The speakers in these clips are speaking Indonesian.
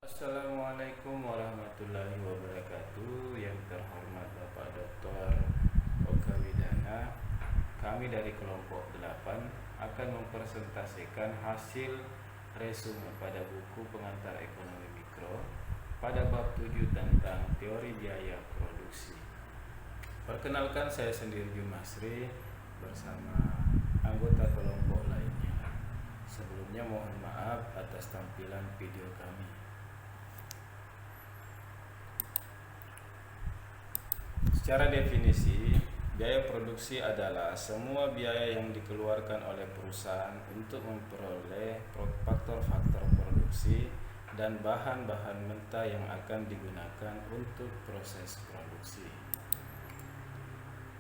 Assalamualaikum warahmatullahi wabarakatuh. Yang terhormat Bapak Dr. Oka Widana, kami dari kelompok 8 akan mempresentasikan hasil resume pada buku pengantar ekonomi mikro pada bab 7 tentang teori biaya produksi. Perkenalkan, saya sendiri Jumasri bersama anggota kelompok lainnya. Sebelumnya mohon maaf atas tampilan video kami. Secara definisi, biaya produksi adalah semua biaya yang dikeluarkan oleh perusahaan untuk memperoleh faktor-faktor produksi dan bahan-bahan mentah yang akan digunakan untuk proses produksi.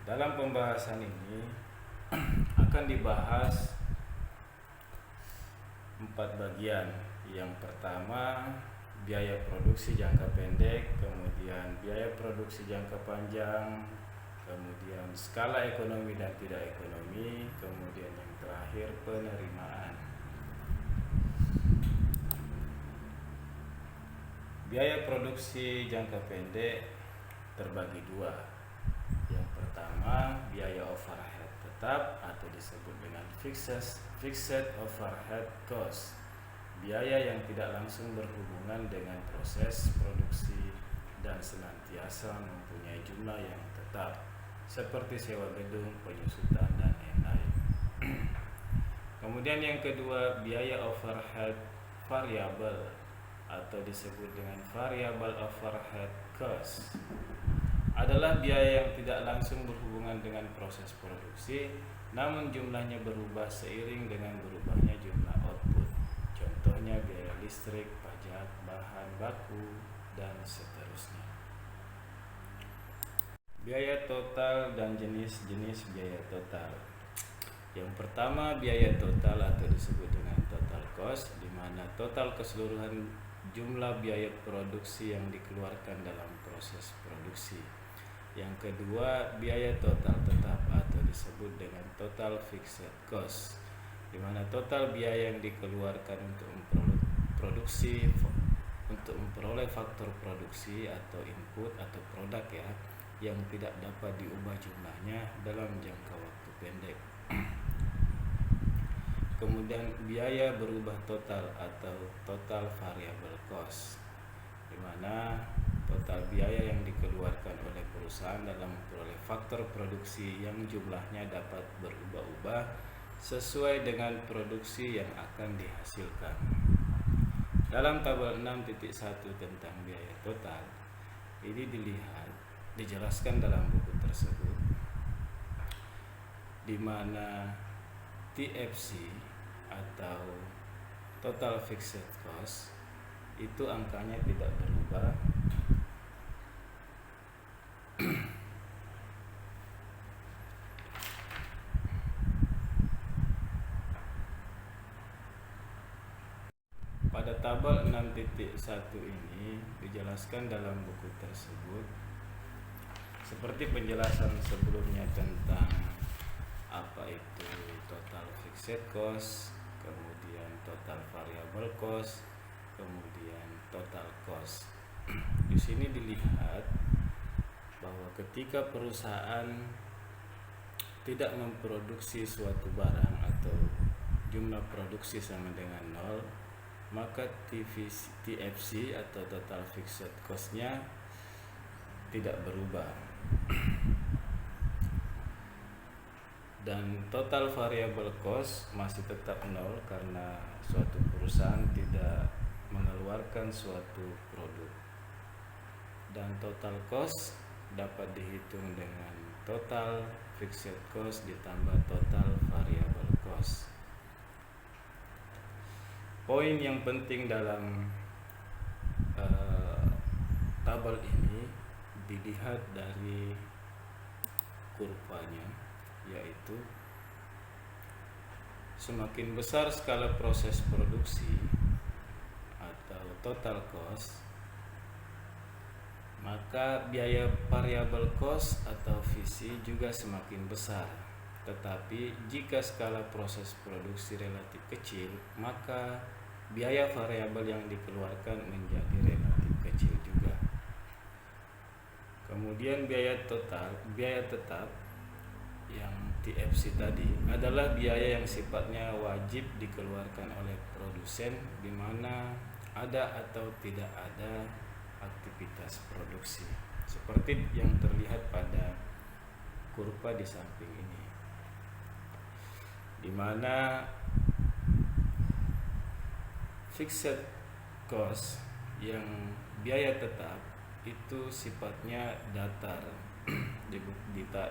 Dalam pembahasan ini akan dibahas 4 bagian. Yang pertama, biaya produksi jangka pendek, kemudian biaya produksi jangka panjang, kemudian skala ekonomi dan tidak ekonomi, kemudian yang terakhir penerimaan. Biaya produksi jangka pendek terbagi dua. Yang pertama, biaya overhead tetap atau disebut dengan fixed overhead cost, biaya yang tidak langsung berhubungan dengan proses produksi dan senantiasa mempunyai jumlah yang tetap, seperti sewa gedung, penyusutan, dan lain-lain. Kemudian yang kedua, biaya overhead variabel atau disebut dengan variable overhead cost, adalah biaya yang tidak langsung berhubungan dengan proses produksi, namun jumlahnya berubah seiring dengan berubahnya jumlah output. Contohnya biaya listrik, pajak, bahan baku, dan seterusnya. Biaya total dan jenis-jenis biaya total. Yang pertama, biaya total atau disebut dengan total cost, di mana total keseluruhan jumlah biaya produksi yang dikeluarkan dalam proses produksi. Yang kedua, biaya total tetap atau disebut dengan total fixed cost, di mana total biaya yang dikeluarkan untuk memperoleh faktor produksi atau input atau produk yang tidak dapat diubah jumlahnya dalam jangka waktu pendek. Kemudian biaya berubah total atau total variable cost, di mana total biaya yang dikeluarkan oleh perusahaan dalam memperoleh faktor produksi yang jumlahnya dapat berubah-ubah sesuai dengan produksi yang akan dihasilkan. Dalam tabel 6.1 tentang biaya total, ini dijelaskan dalam buku tersebut, di mana TFC atau total fixed cost itu angkanya tidak berubah pada tabel 6.1 ini dijelaskan dalam buku tersebut seperti penjelasan sebelumnya tentang apa itu total fixed cost, kemudian total variable cost, kemudian total cost. Di sini dilihat bahwa ketika perusahaan tidak memproduksi suatu barang atau jumlah produksi sama dengan 0, maka TFC atau total fixed cost-nya tidak berubah. Dan total variable cost masih tetap 0 karena suatu perusahaan tidak mengeluarkan suatu produk. Dan total cost dapat dihitung dengan total fixed cost ditambah total variable cost. Poin yang penting dalam tabel ini dilihat dari kurvanya, yaitu semakin besar skala proses produksi atau total cost, maka biaya variable cost atau VC juga semakin besar. Tetapi jika skala proses produksi relatif kecil, maka biaya variabel yang dikeluarkan menjadi Kemudian biaya tetap yang TFC tadi adalah biaya yang sifatnya wajib dikeluarkan oleh produsen di mana ada atau tidak ada aktivitas produksi, seperti yang terlihat pada kurva di samping ini, di mana fixed cost yang biaya tetap itu sifatnya datar,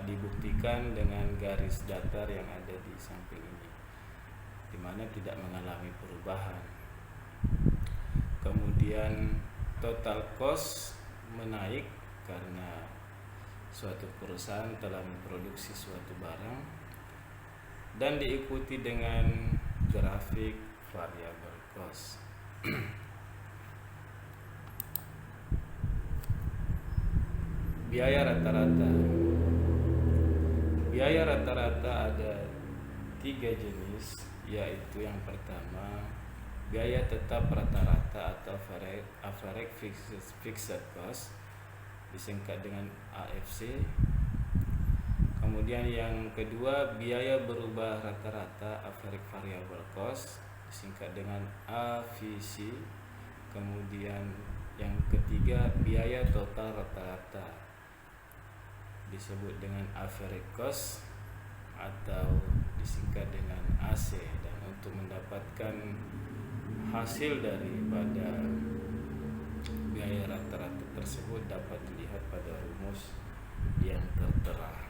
dibuktikan dengan garis datar yang ada di samping ini, di mana tidak mengalami perubahan. Kemudian total cost menaik karena suatu perusahaan telah memproduksi suatu barang dan diikuti dengan grafik variable cost. Biaya rata-rata. Biaya rata-rata ada 3 jenis, yaitu yang pertama biaya tetap rata-rata atau average fixed cost, disingkat dengan AFC. Kemudian yang kedua biaya berubah rata-rata average variable cost, disingkat dengan AVC. Kemudian yang ketiga biaya total rata-rata, disebut dengan average cost atau disingkat dengan AC. Dan untuk mendapatkan hasil daripada biaya rata-rata tersebut dapat dilihat pada rumus yang tertera.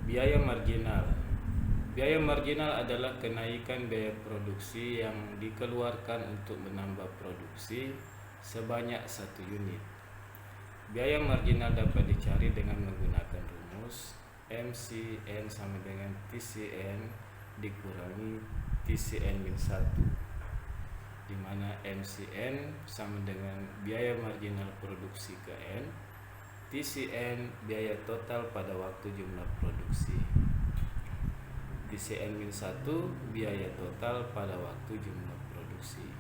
Biaya marginal. Biaya marginal adalah kenaikan biaya produksi yang dikeluarkan untuk menambah produksi sebanyak 1 unit. Biaya marginal dapat dicari dengan menggunakan rumus MCN sama dengan TCN dikurangi TCN-1, di mana MCN sama dengan biaya marginal produksi ke N, TCN biaya total pada waktu jumlah produksi, TCN-1 biaya total pada waktu jumlah produksi.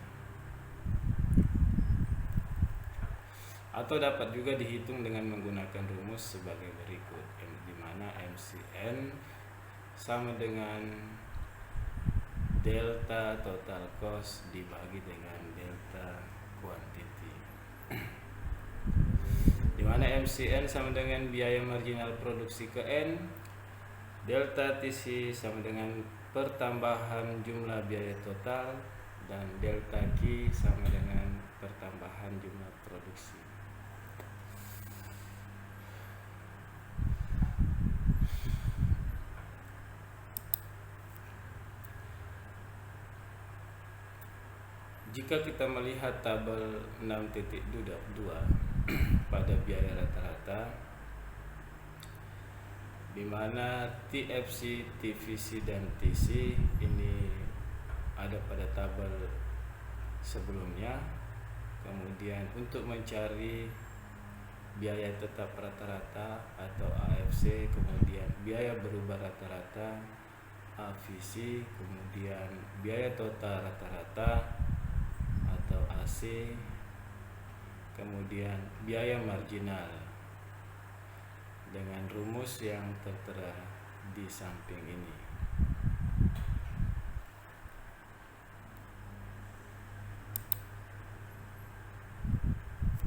Atau dapat juga dihitung dengan menggunakan rumus sebagai berikut, di mana MCN sama dengan delta total cost dibagi dengan delta quantity, di mana MCN sama dengan biaya marginal produksi ke N, delta TC sama dengan pertambahan jumlah biaya total, dan delta Q sama dengan pertambahan jumlah produksi. Jika kita melihat tabel 6.2 pada biaya rata-rata, di mana TFC, TVC, dan TC ini ada pada tabel sebelumnya. Kemudian untuk mencari biaya tetap rata-rata atau AFC, kemudian biaya berubah rata-rata AVC, kemudian biaya total rata-rata atau AC, kemudian biaya marginal dengan rumus yang tertera di samping ini.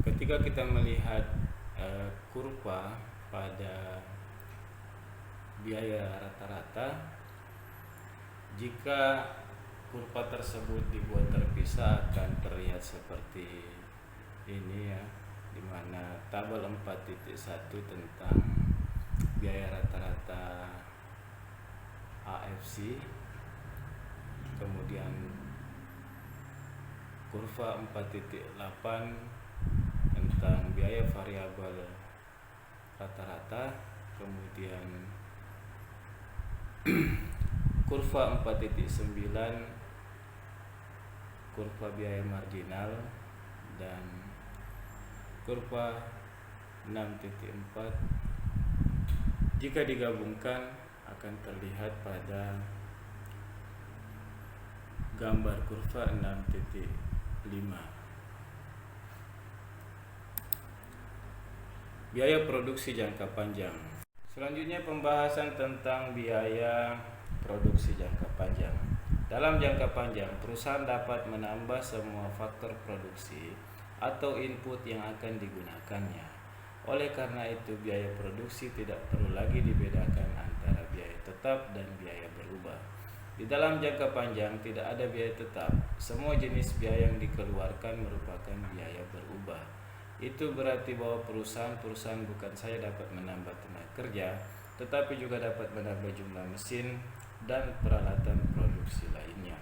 Ketika kita melihat kurva pada biaya rata-rata, jika kurva tersebut dibuat terpisah akan terlihat seperti ini ya, di mana tabel 4.1 tentang biaya rata-rata AFC, kemudian kurva 4.8 tentang biaya variabel rata-rata, kemudian kurva 4.9 kurva biaya marginal, dan kurva 6.4 jika digabungkan akan terlihat pada gambar kurva 6.5. Biaya produksi jangka panjang. Selanjutnya pembahasan tentang biaya produksi jangka panjang. Dalam jangka panjang, perusahaan dapat menambah semua faktor produksi atau input yang akan digunakannya. Oleh karena itu, biaya produksi tidak perlu lagi dibedakan antara biaya tetap dan biaya berubah. Di dalam jangka panjang tidak ada biaya tetap. Semua jenis biaya yang dikeluarkan merupakan biaya berubah. Itu berarti bahwa perusahaan bukan saja dapat menambah tenaga kerja, tetapi juga dapat menambah jumlah mesin dan peralatan produksi lainnya.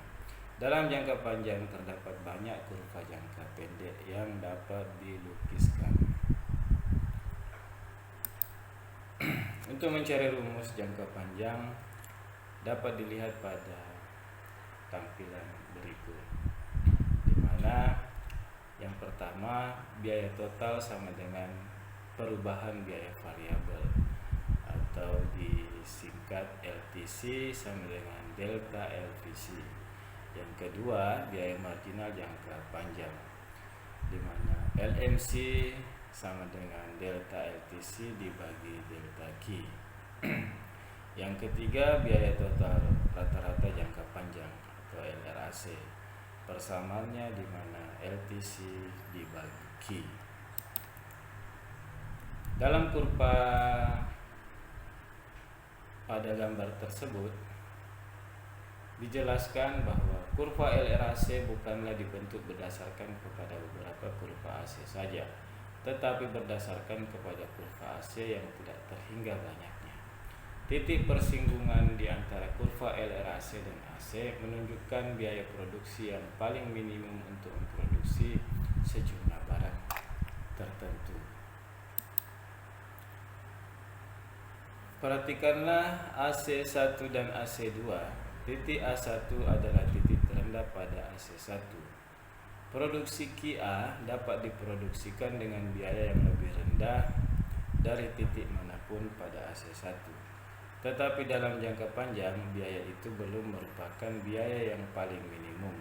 Dalam jangka panjang terdapat banyak kurva jangka pendek yang dapat dilukiskan. Untuk mencari rumus jangka panjang dapat dilihat pada tampilan berikut, di mana yang pertama, biaya total sama dengan perubahan biaya variabel atau disingkat LTC sama dengan delta LTC. Yang kedua, biaya marginal jangka panjang, di mana LMC sama dengan delta LTC dibagi delta Q. Yang ketiga, biaya total rata-rata jangka panjang atau LRAC. Persamaannya di mana LTC dibagi Q. Dalam kurva pada gambar tersebut dijelaskan bahwa kurva LRAC bukanlah dibentuk berdasarkan kepada beberapa kurva AC saja, tetapi berdasarkan kepada kurva AC yang tidak terhingga banyaknya. Titik persinggungan di antara kurva LRAC dan AC menunjukkan biaya produksi yang paling minimum untuk memproduksi sejumlah barang tertentu. Perhatikanlah AC1 dan AC2. Titik A1 adalah titik terendah pada AC1. Produksi QA dapat diproduksikan dengan biaya yang lebih rendah dari titik manapun pada AC1. Tetapi dalam jangka panjang, biaya itu belum merupakan biaya yang paling minimum.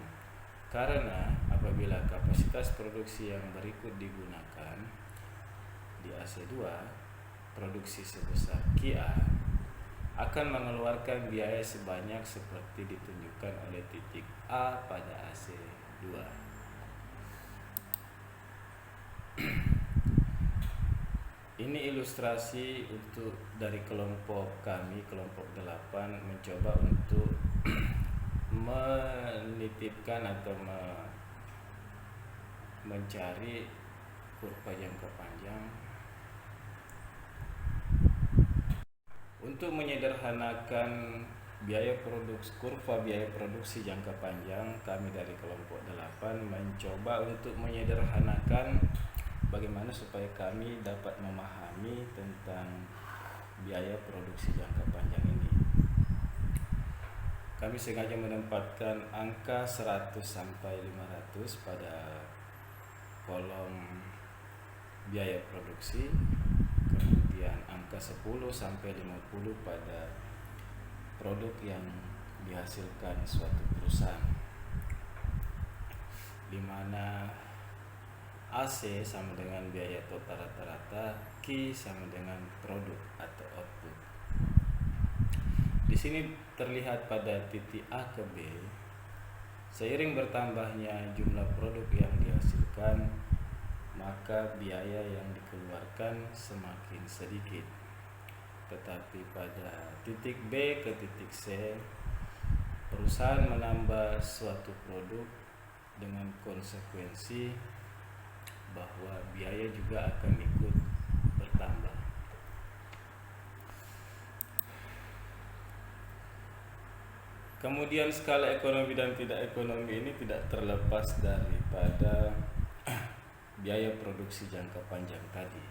Karena apabila kapasitas produksi yang berikut digunakan di AC2, produksi sebesar QA akan mengeluarkan biaya sebanyak seperti ditunjukkan oleh titik A pada AC2. Ini ilustrasi untuk dari kelompok kami, kelompok 8, mencoba untuk menitipkan atau mencari kurva jangka panjang. Untuk menyederhanakan kurva biaya produksi jangka panjang, kami dari kelompok 8 mencoba untuk menyederhanakan bagaimana supaya kami dapat memahami tentang biaya produksi jangka panjang ini. Kami sengaja menempatkan angka 100 sampai 500 pada kolom biaya produksi, kemudian angka 10 sampai 50 pada produk yang dihasilkan suatu perusahaan, di mana AC sama dengan biaya total rata-rata, Q sama dengan produk atau output. Di sini terlihat pada titik A ke B, seiring bertambahnya jumlah produk yang dihasilkan, maka biaya yang dikeluarkan semakin sedikit. Tetapi pada titik B ke titik C, perusahaan menambah suatu produk dengan konsekuensi bahwa biaya juga akan ikut bertambah. Kemudian skala ekonomi dan tidak ekonomi ini tidak terlepas daripada biaya produksi jangka panjang tadi.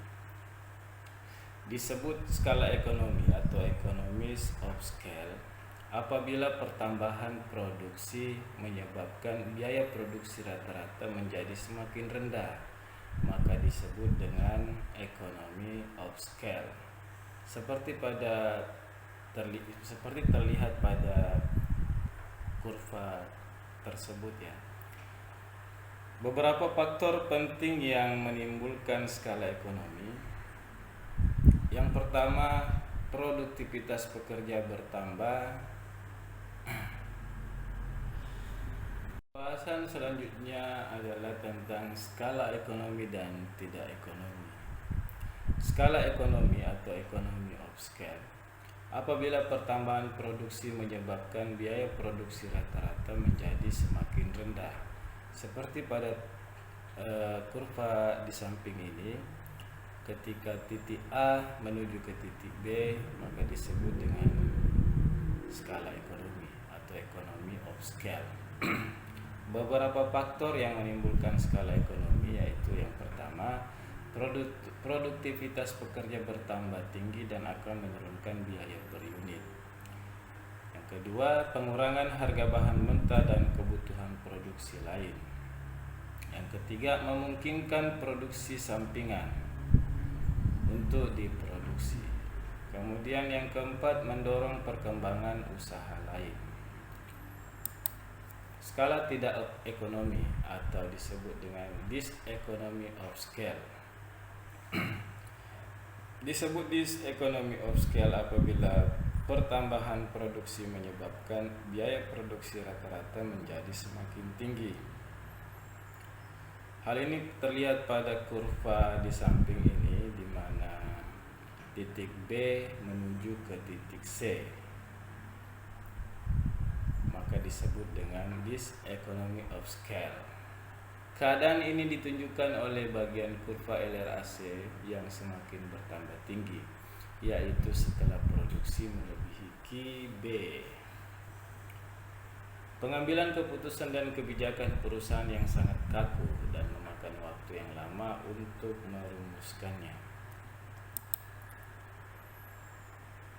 Disebut skala ekonomi atau economies of scale apabila pertambahan produksi menyebabkan biaya produksi rata-rata menjadi semakin rendah, maka disebut dengan economy of scale. Seperti terlihat pada kurva tersebut ya. Beberapa faktor penting yang menimbulkan skala ekonomi Yang pertama, produktivitas pekerja bertambah. Bahasan selanjutnya adalah tentang skala ekonomi dan tidak ekonomi. Skala ekonomi atau economy of scale. Apabila pertambahan produksi menyebabkan biaya produksi rata-rata menjadi semakin rendah, seperti pada kurva di samping ini, ketika titik A menuju ke titik B, maka disebut dengan skala ekonomi atau economy of scale. Beberapa faktor yang menimbulkan skala ekonomi yaitu yang pertama, produktivitas pekerja bertambah tinggi dan akan menurunkan biaya per unit. Yang kedua, pengurangan harga bahan mentah dan kebutuhan produksi lain. Yang ketiga, memungkinkan produksi sampingan untuk diproduksi. Kemudian yang keempat, mendorong perkembangan usaha lain. Skala tidak ekonomi atau disebut dengan diseconomy of scale. Disebut diseconomy of scale apabila pertambahan produksi menyebabkan biaya produksi rata-rata menjadi semakin tinggi. Hal ini terlihat pada kurva di samping ini, di mana titik B menuju ke titik C, maka disebut dengan diseconomy of scale. Keadaan ini ditunjukkan oleh bagian kurva LRAC yang semakin bertambah tinggi, yaitu setelah produksi melebihi QB. Pengambilan keputusan dan kebijakan perusahaan yang sangat kaku dan memakan waktu yang lama untuk merumuskannya.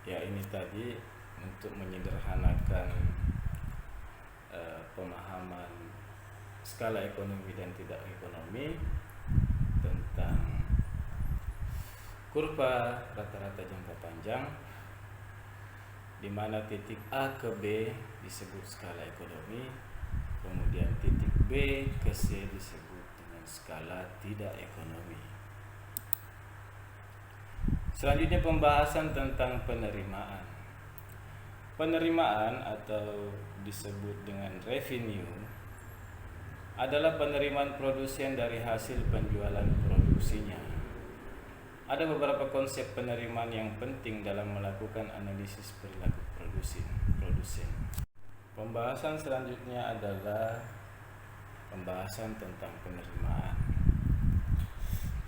Ya, ini tadi untuk menyederhanakan pemahaman skala ekonomi dan tidak ekonomi tentang kurva rata-rata jangka panjang, di mana titik A ke B disebut skala ekonomi, kemudian titik B ke C disebut dengan skala tidak ekonomi. Selanjutnya pembahasan tentang penerimaan. Penerimaan atau disebut dengan revenue adalah penerimaan produsen dari hasil penjualan produksinya. Ada beberapa konsep penerimaan yang penting dalam melakukan analisis perilaku produsen. Pembahasan selanjutnya adalah pembahasan tentang penerimaan.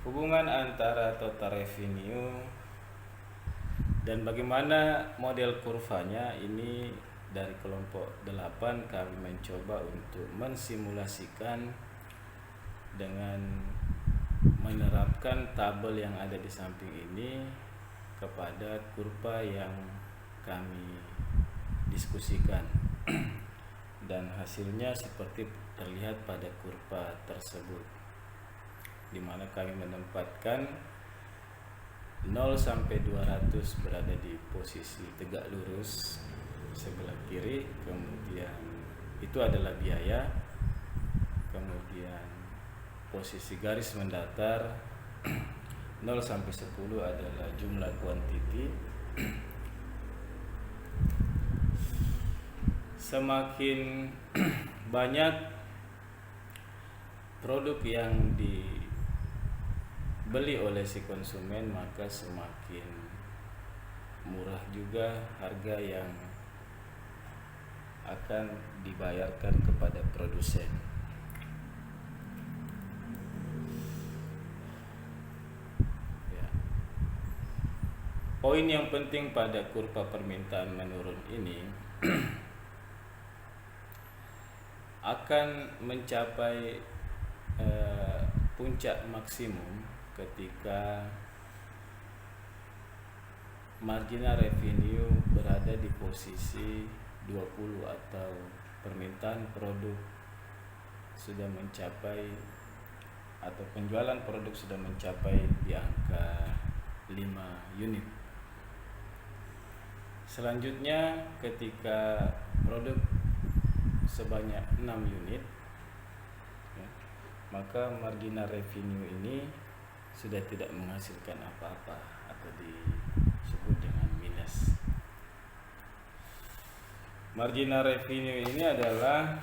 Hubungan antara total revenue dan bagaimana model kurvanya ini dari kelompok 8 kami mencoba untuk mensimulasikan dengan menerapkan tabel yang ada di samping ini kepada kurva yang kami diskusikan. Dan hasilnya seperti terlihat pada kurva tersebut, di mana kami menempatkan 0 sampai 200 berada di posisi tegak lurus sebelah kiri, kemudian itu adalah biaya, kemudian posisi garis mendatar 0 sampai 10 adalah jumlah kuantiti. Semakin banyak produk yang dibeli oleh si konsumen, maka semakin murah juga harga yang akan dibayarkan kepada produsen. Ya. Poin yang penting pada kurva permintaan menurun ini akan mencapai puncak maksimum ketika marginal revenue berada di posisi 20 atau permintaan produk sudah mencapai atau penjualan produk sudah mencapai di angka 5 unit. Selanjutnya ketika produk sebanyak 6 unit, ya, maka marginal revenue ini sudah tidak menghasilkan apa-apa atau di disebut dengan minus. Marginal revenue ini adalah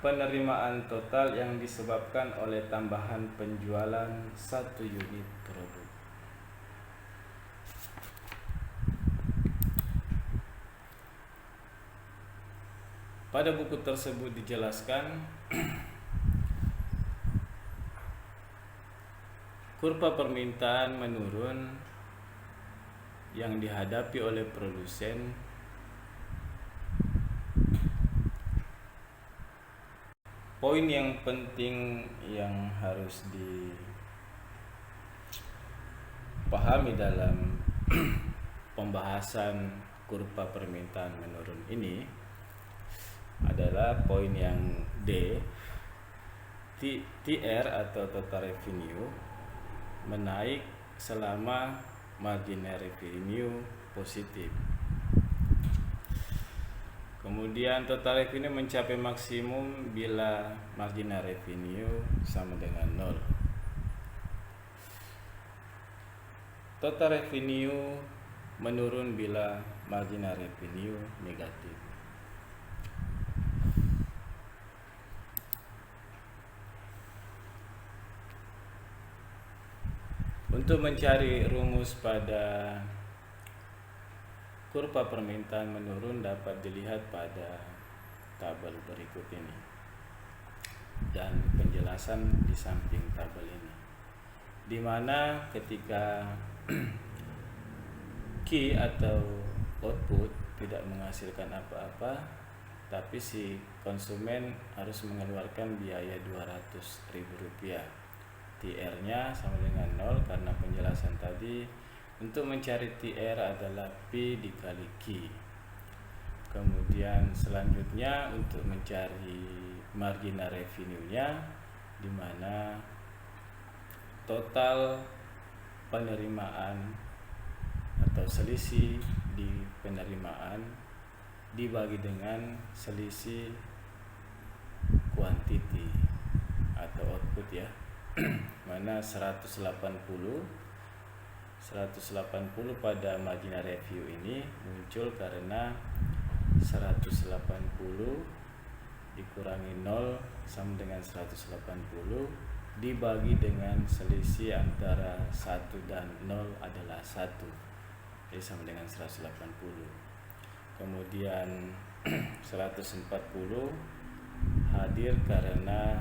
penerimaan total yang disebabkan oleh tambahan penjualan satu unit produk. Pada buku tersebut dijelaskan kurva permintaan menurun yang dihadapi oleh produsen poin yang penting yang harus dipahami dalam pembahasan kurva permintaan menurun ini adalah poin yang D, TR atau total revenue menaik selama marginal revenue positif. Kemudian total revenue mencapai maksimum bila marginal revenue sama dengan 0. Total revenue menurun bila marginal revenue negatif. Untuk mencari rumus pada kurva permintaan menurun dapat dilihat pada tabel berikut ini dan penjelasan di samping tabel ini, di mana ketika key atau output tidak menghasilkan apa-apa, tapi si konsumen harus mengeluarkan biaya Rp200.000. TR-nya sama dengan 0 karena penjelasan tadi. Untuk mencari TR adalah P dikali Q. Kemudian selanjutnya untuk mencari marginal revenue-nya, di mana total penerimaan atau selisih di penerimaan dibagi dengan selisih quantity atau output ya. Mana 180 pada marginal review ini muncul karena 180 dikurangi 0 sama dengan 180 dibagi dengan selisih antara 1 dan 0 adalah 1, jadi sama dengan 180. Kemudian 140 hadir karena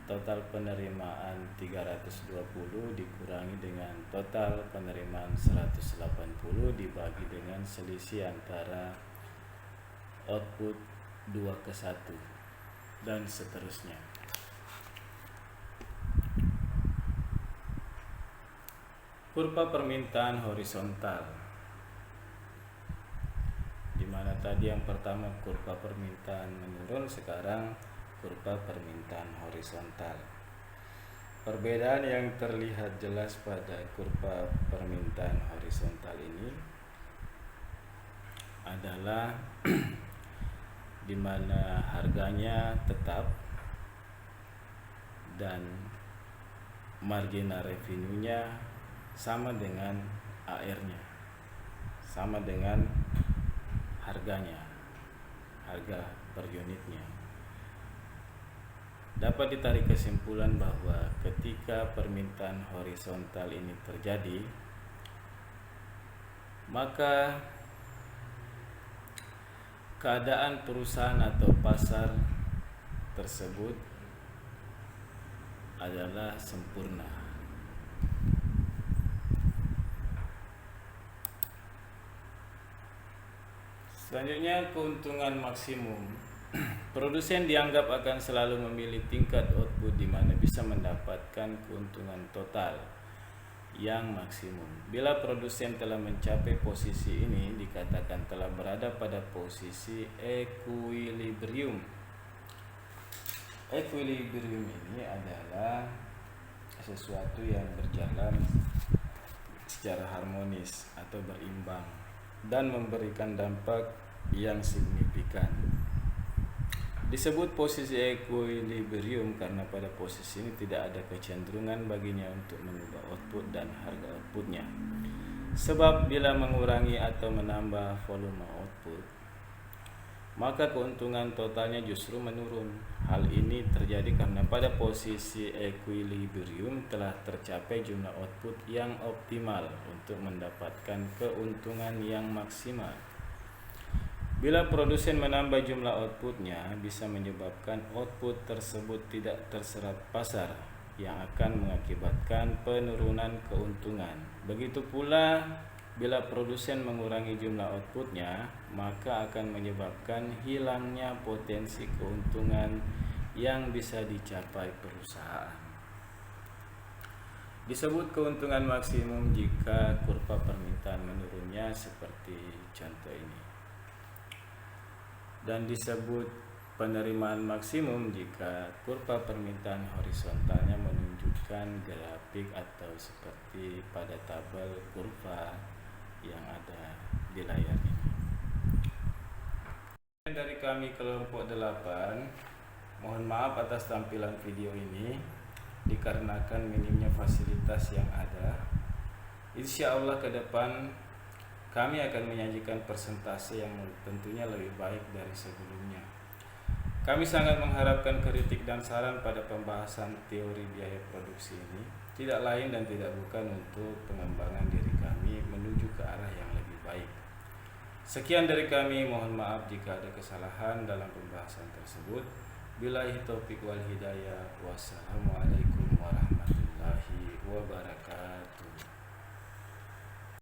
total penerimaan 320 dikurangi dengan total penerimaan 180 dibagi dengan selisih antara output 2:1 dan seterusnya. Kurva permintaan horizontal, di mana tadi yang pertama kurva permintaan menurun, sekarang kurva permintaan horizontal. Perbedaan yang terlihat jelas pada kurva permintaan horizontal ini adalah di mana harganya tetap dan marginal revenue-nya sama dengan AR-nya, sama dengan harganya, harga per unitnya. Dapat ditarik kesimpulan bahwa ketika permintaan horizontal ini terjadi, maka keadaan perusahaan atau pasar tersebut adalah sempurna. Selanjutnya, keuntungan maksimum. Produsen dianggap akan selalu memilih tingkat output di mana bisa mendapatkan keuntungan total yang maksimum. Bila produsen telah mencapai posisi ini, dikatakan telah berada pada posisi equilibrium. Equilibrium ini adalah sesuatu yang berjalan secara harmonis atau berimbang dan memberikan dampak yang signifikan. Disebut posisi equilibrium karena pada posisi ini tidak ada kecenderungan baginya untuk mengubah output dan harga outputnya. Sebab bila mengurangi atau menambah volume output, maka keuntungan totalnya justru menurun. Hal ini terjadi karena pada posisi equilibrium telah tercapai jumlah output yang optimal untuk mendapatkan keuntungan yang maksimal. Bila produsen menambah jumlah outputnya, bisa menyebabkan output tersebut tidak terserap pasar, yang akan mengakibatkan penurunan keuntungan. Begitu pula bila produsen mengurangi jumlah outputnya, maka akan menyebabkan hilangnya potensi keuntungan yang bisa dicapai perusahaan. Disebut keuntungan maksimum jika kurva permintaan menurunnya seperti contoh ini. Dan disebut penerimaan maksimum jika kurva permintaan horizontalnya menunjukkan grafik atau seperti pada tabel kurva yang ada di layar ini. Dari kami kelompok 8, mohon maaf atas tampilan video ini dikarenakan minimnya fasilitas yang ada. Insya Allah ke depan kami akan menyajikan presentasi yang tentunya lebih baik dari sebelumnya. Kami sangat mengharapkan kritik dan saran pada pembahasan teori biaya produksi ini, tidak lain dan tidak bukan untuk pengembangan diri kami menuju ke arah yang lebih baik. Sekian dari kami, mohon maaf jika ada kesalahan dalam pembahasan tersebut. Billahi taufiq wal hidayah. Wassalamualaikum warahmatullahi wabarakatuh.